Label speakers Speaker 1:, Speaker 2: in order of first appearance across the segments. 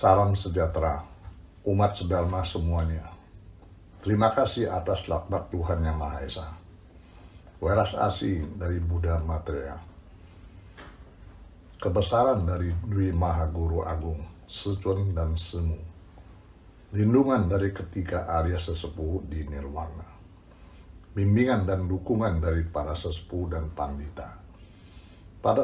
Speaker 1: Salam sejahtera, umat sedalma semuanya. Terima kasih atas lakbak Tuhan Yang Maha Esa. Weras asih dari Buddha Maitreya. Kebesaran dari Dwi Maha Guru Agung, Secun dan Semu. Lindungan dari ketiga Arya sesepuh di Nirwana. Bimbingan dan dukungan dari para sesepuh dan pandita. Pada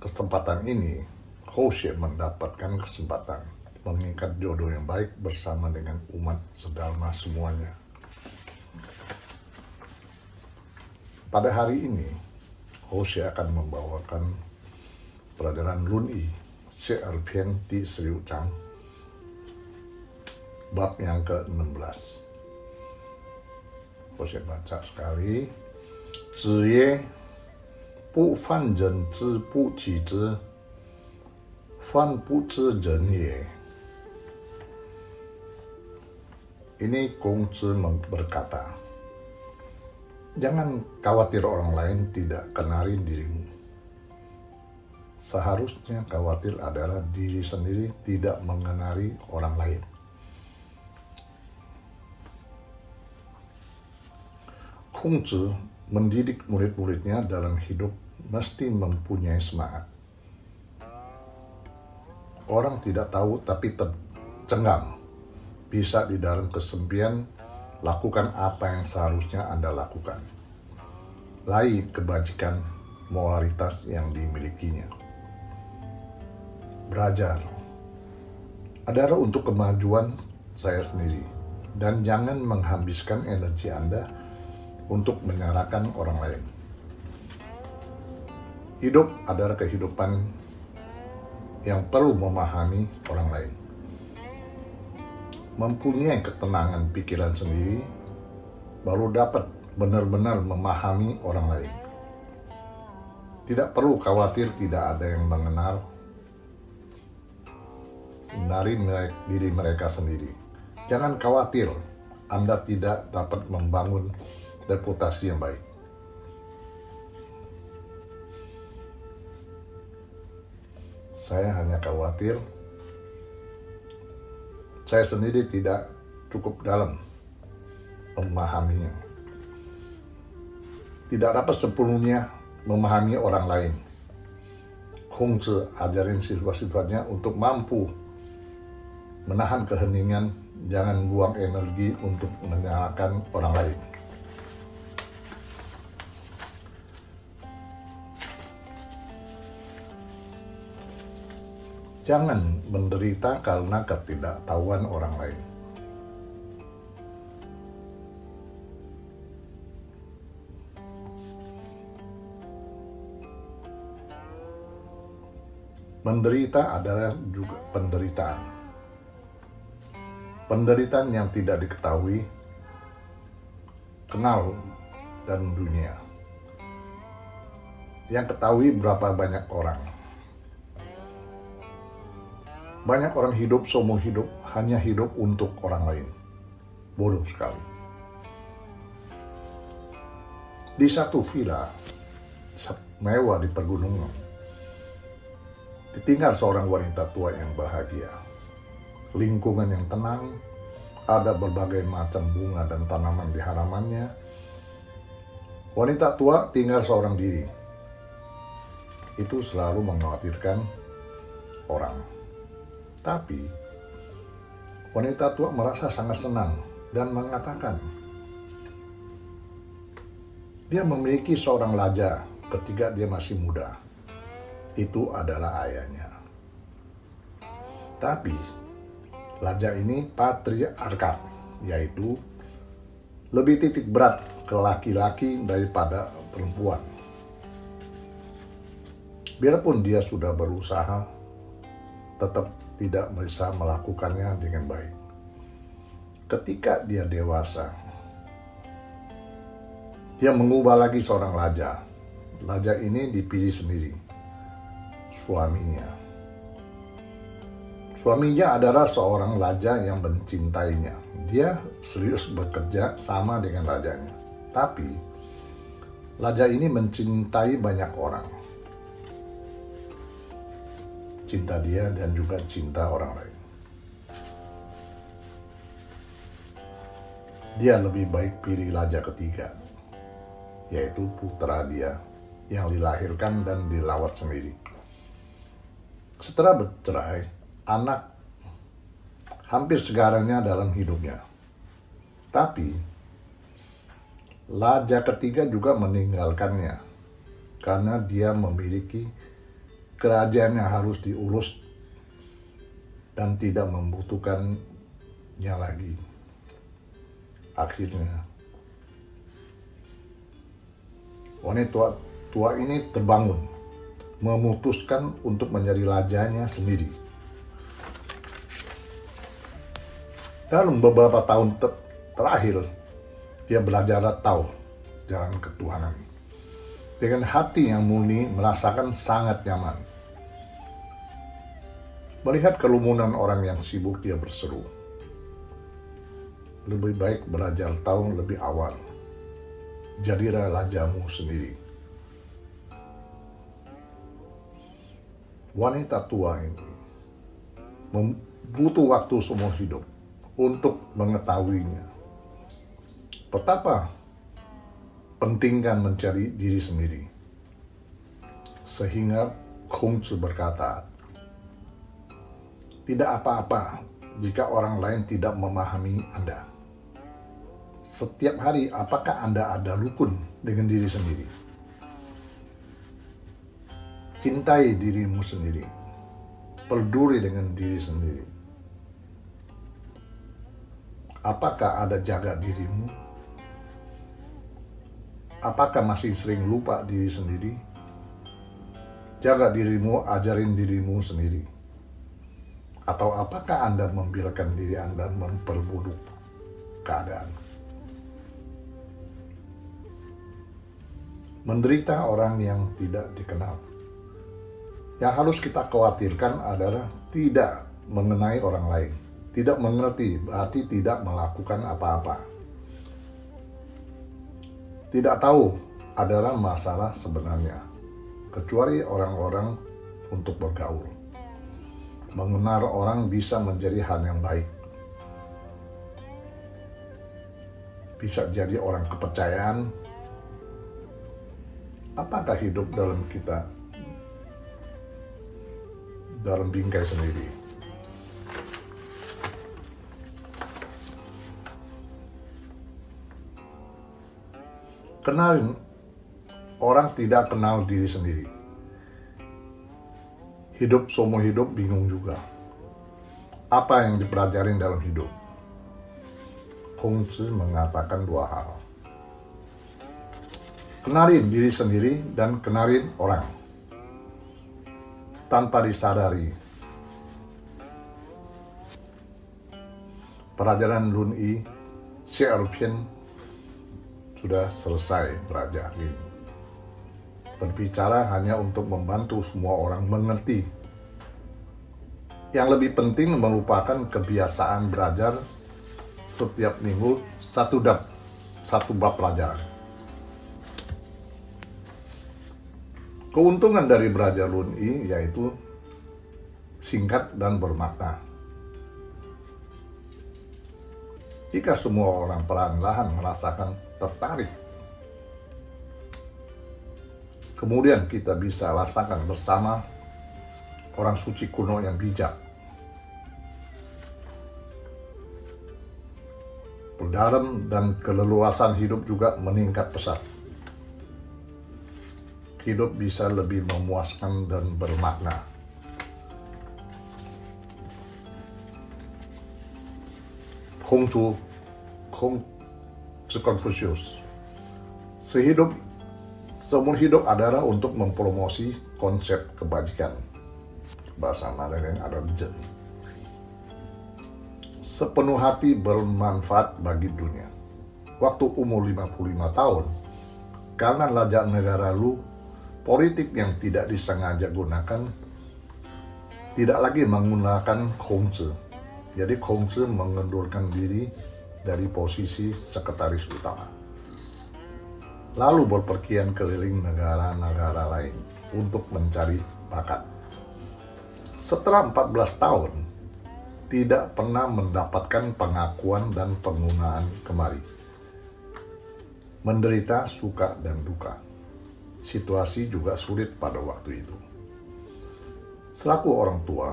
Speaker 1: kesempatan ini, Hosea mendapatkan kesempatan mengikat jodoh yang baik bersama dengan umat sedalma semuanya. Pada hari ini, Hosea akan membawakan pelajaran Lunyi Seerpian Ti Seriucang, bab yang ke-16. Hosea baca sekali. Ziye bu fan zhen zi bu qi zhi, fan bu zhi zhen ye. Ini Kongzi berkata, jangan khawatir orang lain tidak kenali dirimu. Seharusnya khawatir adalah diri sendiri tidak mengenali orang lain. Kongzi mendidik murid-muridnya dalam hidup mesti mempunyai semangat. Orang tidak tahu tapi tercengang. Bisa di dalam kesempian, lakukan apa yang seharusnya Anda lakukan. Lain kebajikan moralitas yang dimilikinya. Belajar adalah untuk kemajuan saya sendiri. Dan jangan menghabiskan energi Anda untuk menyalahkan orang lain. Hidup adalah kehidupan yang perlu memahami orang lain. Mempunyai ketenangan pikiran sendiri, baru dapat benar-benar memahami orang lain. Tidak perlu khawatir tidak ada yang mengenal dari diri mereka sendiri. Jangan khawatir Anda tidak dapat membangun reputasi yang baik. Saya hanya khawatir saya sendiri tidak cukup dalam memahaminya. Tidak dapat sepenuhnya memahami orang lain. Kongzi ajarin siswa-siswanya untuk mampu menahan keheningan, jangan buang energi untuk menyalahkan orang lain. Jangan menderita karena ketidaktahuan orang lain. Menderita adalah juga penderitaan. Penderitaan yang tidak diketahui, kenal, dan dunia. Yang ketahui berapa banyak orang. Banyak orang hidup seumur hidup hanya hidup untuk orang lain. Bodoh sekali. Di satu villa mewah di pegunungan, ditinggal seorang wanita tua yang bahagia. Lingkungan yang tenang, ada berbagai macam bunga dan tanaman di halamannya. Wanita tua tinggal seorang diri. Itu selalu mengkhawatirkan orang. Tapi, wanita tua merasa sangat senang dan mengatakan, dia memiliki seorang raja ketika dia masih muda. Itu adalah ayahnya. Tapi, raja ini patriarkat, yaitu lebih titik berat ke laki-laki daripada perempuan. Biarpun dia sudah berusaha, tetap tidak bisa melakukannya dengan baik. Ketika dia dewasa, dia mengubah lagi seorang raja. Raja ini dipilih sendiri, suaminya. Suaminya adalah seorang raja yang mencintainya. Dia serius bekerja sama dengan rajanya. Tapi, raja ini mencintai banyak orang. cinta dia dan juga cinta orang lain. dia lebih baik pilih raja ketiga, yaitu putra dia yang dilahirkan dan dilawat sendiri. Setelah bercerai, anak hampir segalanya dalam hidupnya. Tapi raja ketiga juga meninggalkannya karena dia memiliki kerajaan yang harus diurus dan tidak membutuhkannya lagi. Akhirnya wanita tua ini terbangun, memutuskan untuk menjadi rajanya sendiri. Dalam beberapa tahun terakhir, dia belajar tahu jalan ketuhanan. Dengan hati yang murni, merasakan sangat nyaman. Melihat kerumunan orang yang sibuk, dia berseru, lebih baik belajar tahu lebih awal. Jadilah rajamu sendiri. Wanita tua ini butuh waktu seumur hidup untuk mengetahuinya. Betapa pentingnya mencari diri sendiri. Sehingga Kongzi berkata, tidak apa-apa jika orang lain tidak memahami Anda. Setiap hari, apakah Anda ada rukun dengan diri sendiri? Cintai dirimu sendiri. Peduli dengan diri sendiri. Apakah ada jaga dirimu? Apakah masih sering lupa diri sendiri? Jaga dirimu, ajarin dirimu sendiri. Atau apakah Anda membiarkan diri Anda memperburuk keadaan? Menderita orang yang tidak dikenal. Yang harus kita khawatirkan adalah tidak mengenai orang lain. Tidak mengerti berarti tidak melakukan apa-apa. Tidak tahu adalah masalah sebenarnya. Kecuali orang-orang untuk bergaul. Mengenal orang bisa menjadi hal yang baik. Bisa jadi orang kepercayaan. Apakah hidup dalam kita dalam bingkai sendiri? Kenalin, orang tidak kenal diri sendiri. Hidup seumur hidup bingung juga. Apa yang dipelajarin dalam hidup? Kongzi mengatakan dua hal. Kenalin diri sendiri dan kenalin orang. Tanpa disadari. Pelajaran Lun Yi, Sierpian sudah selesai belajar ini. Berbicara hanya untuk membantu semua orang mengerti. Yang lebih penting melupakan kebiasaan belajar setiap minggu satu bab pelajaran. Keuntungan dari belajar Lun Yi yaitu singkat dan bermakna. Jika semua orang perlahan-lahan merasakan tertarik, kemudian kita bisa rasakan bersama orang suci kuno yang bijak. Perdalam dan keleluasan hidup juga meningkat pesat. Hidup bisa lebih memuaskan dan bermakna. Kongzi Confucius. Seumur hidup adalah untuk mempromosi konsep kebajikan. Bahasa Mandarin adalah Zhen. Sepenuh hati bermanfaat bagi dunia. Waktu umur 55 tahun, karena lajak negara Lu, politik yang tidak disengaja gunakan, tidak lagi menggunakan Kongzi. Jadi Kongzi mengundurkan diri dari posisi sekretaris utama. Lalu berpergian keliling negara-negara lain untuk mencari bakat. Setelah 14 tahun, tidak pernah mendapatkan pengakuan dan penggunaan kembali. Menderita suka dan duka. Situasi juga sulit pada waktu itu. Selaku orang tua,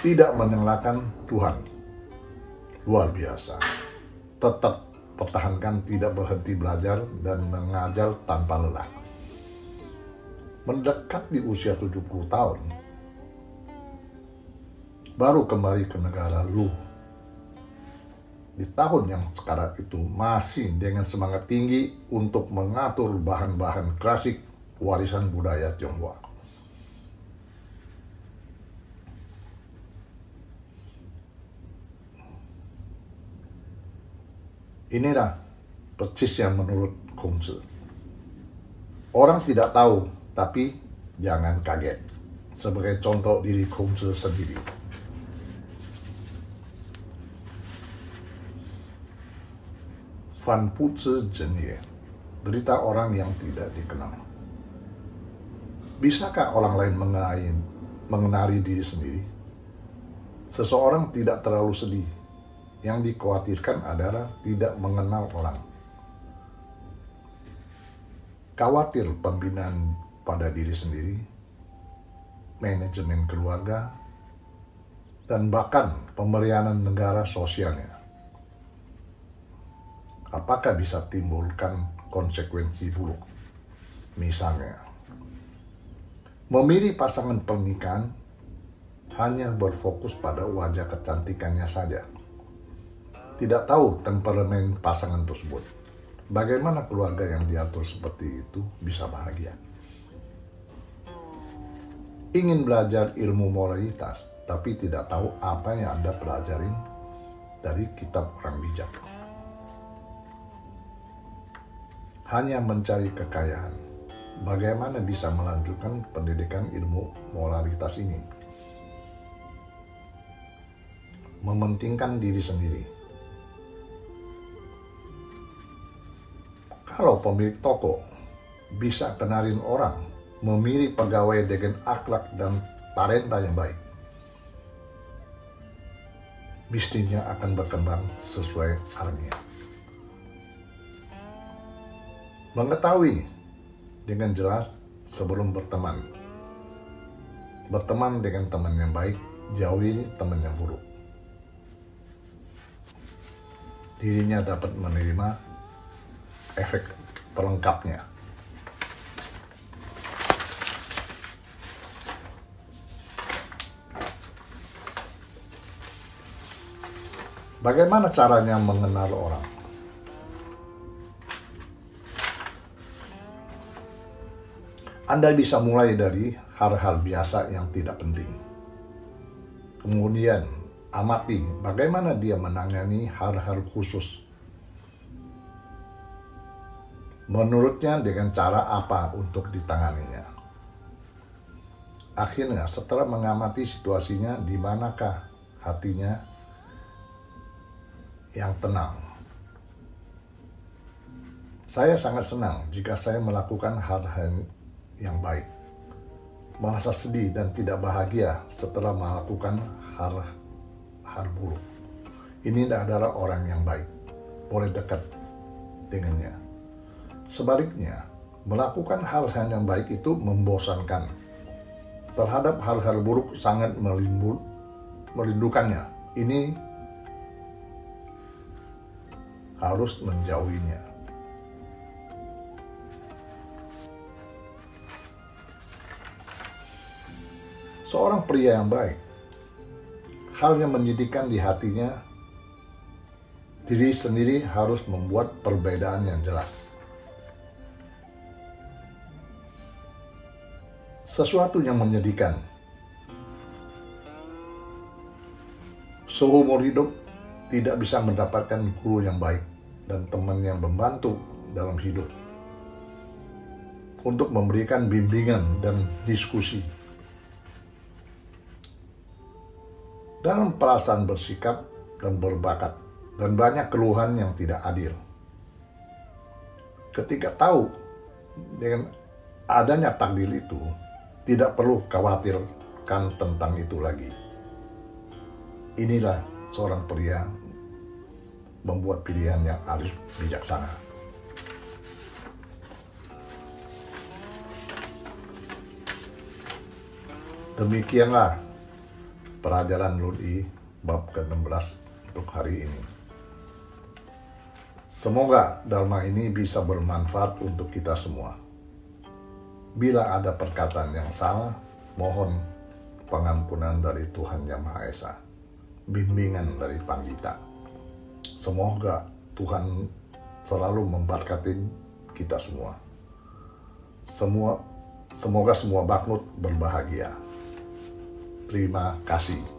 Speaker 1: tidak menyalahkan Tuhan. Luar biasa. Tetap pertahankan, tidak berhenti belajar dan mengajar tanpa lelah. Mendekat di usia 70 tahun, baru kembali ke negara lu. Di tahun yang sekarang itu masih dengan semangat tinggi untuk mengatur bahan-bahan klasik warisan budaya Tionghoa. Inilah persisnya menurut Kongzi. Orang tidak tahu, tapi jangan kaget. Sebagai contoh diri Kongzi sendiri. Fan Puzi Zhenye, derita orang yang tidak dikenal. Bisakah orang lain mengenali diri sendiri? Seseorang tidak terlalu sedih. Yang dikhawatirkan adalah tidak mengenal orang. Khawatir pembinaan pada diri sendiri, manajemen keluarga, dan bahkan pemeliharaan negara sosialnya. Apakah bisa timbulkan konsekuensi buruk? Misalnya, memilih pasangan pernikahan hanya berfokus pada wajah kecantikannya saja. Tidak tahu temperamen pasangan tersebut. Bagaimana keluarga yang diatur seperti itu bisa bahagia? Ingin belajar ilmu moralitas, tapi tidak tahu apa yang Anda pelajarin dari kitab orang bijak. Hanya mencari kekayaan. Bagaimana bisa melanjutkan pendidikan ilmu moralitas ini? Mementingkan diri sendiri. Kalau pemilik toko bisa kenalin orang, memilih pegawai dengan akhlak dan talenta yang baik, bisnisnya akan berkembang sesuai arahnya. Mengetahui dengan jelas sebelum berteman. Berteman dengan teman yang baik, jauhi teman yang buruk. Dirinya dapat menerima efek pelengkapnya. Bagaimana caranya mengenal orang? Anda bisa mulai dari hal-hal biasa yang tidak penting. Kemudian, amati bagaimana dia menangani hal-hal khusus. Menurutnya dengan cara apa untuk ditanganinya. Akhirnya setelah mengamati situasinya, di manakah hatinya yang tenang. Saya sangat senang jika saya melakukan hal-hal yang baik. Merasa sedih dan tidak bahagia setelah melakukan hal buruk. Ini adalah orang yang baik. Boleh dekat dengannya. Sebaliknya, melakukan hal-hal yang baik itu membosankan. Terhadap hal-hal buruk sangat merindukannya. Ini harus menjauhinya. Seorang pria yang baik, hal yang menyedihkan di hatinya, diri sendiri harus membuat perbedaan yang jelas. Sesuatu yang menyedihkan. Seumur hidup tidak bisa mendapatkan guru yang baik dan teman yang membantu dalam hidup untuk memberikan bimbingan dan diskusi. Dalam perasaan bersikap dan berbakat dan banyak keluhan yang tidak adil. Ketika tahu dengan adanya takdir itu, tidak perlu khawatir mendapatkan tentang itu lagi. Inilah seorang pria membuat pilihan yang harus bijaksana. Demikianlah pelajaran Ludi bab ke-16 untuk hari ini. Semoga dharma ini bisa bermanfaat untuk kita semua. Bila ada perkataan yang salah, mohon pengampunan dari Tuhan Yang Maha Esa, bimbingan dari Pandita. Semoga Tuhan selalu memberkati kita semua. Semoga semua makhluk berbahagia. Terima kasih.